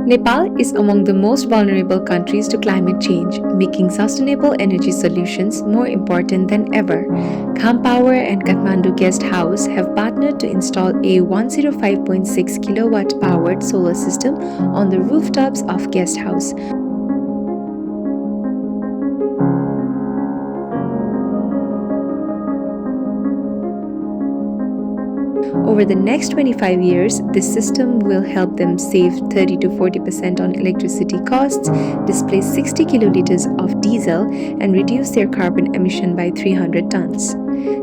Nepal is among the most vulnerable countries to climate change, making sustainable energy solutions more important than ever. Gham Power and Kathmandu Guest House have partnered to install a 105.6 kilowatt powered solar system on the rooftops of guest house. Over the next 25 years, this system will help them save 30 to 40% on electricity costs, displace 60 kiloliters of diesel, and reduce their carbon emission by 300 tons.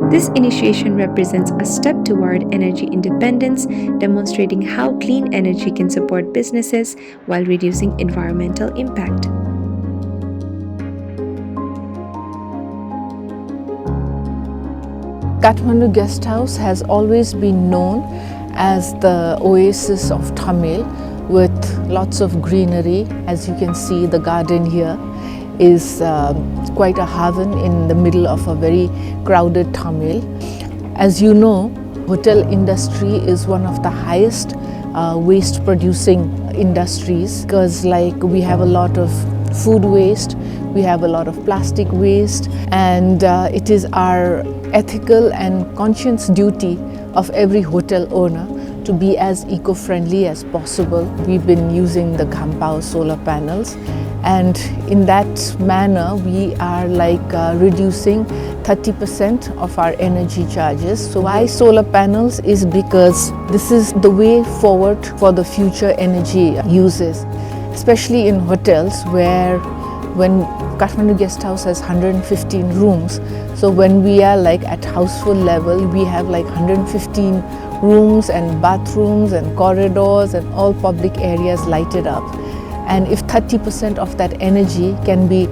This initiative represents a step toward energy independence, demonstrating how clean energy can support businesses while reducing environmental impact. Kathmandu Guest House has always been known as the oasis of Tamil, with lots of greenery. As you can see, the garden here is quite a haven in the middle of a very crowded Tamil. As you know, hotel industry is one of the highest waste producing industries, because we have a lot of food waste, we have a lot of plastic waste, and it is our ethical and conscious duty of every hotel owner to be as eco-friendly as possible. We've been using the Gham Power solar panels, and in that manner we are reducing 30% of our energy charges. So why solar panels is because this is the way forward for the future energy uses, especially in hotels where when Kathmandu Guest House has 115 rooms, so when we are at houseful level, we have 115 rooms and bathrooms and corridors and all public areas lighted up. And if 30% of that energy can be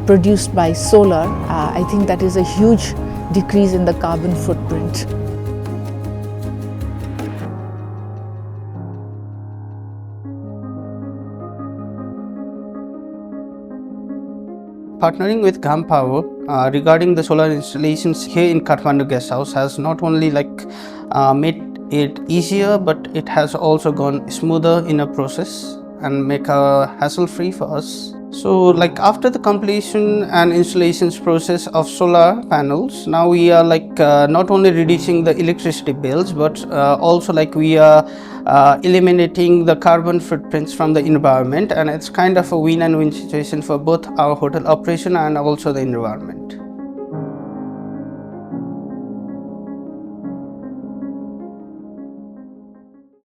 produced by solar, I think that is a huge decrease in the carbon footprint. Partnering with Gham Power regarding the solar installations here in Kathmandu Guest House has not only made it easier, but it has also gone smoother in a process and make a hassle-free for us. So after the completion and installations process of solar panels, now we are not only reducing the electricity bills, but also we are eliminating the carbon footprints from the environment, and it's kind of a win and win situation for both our hotel operation and also the environment.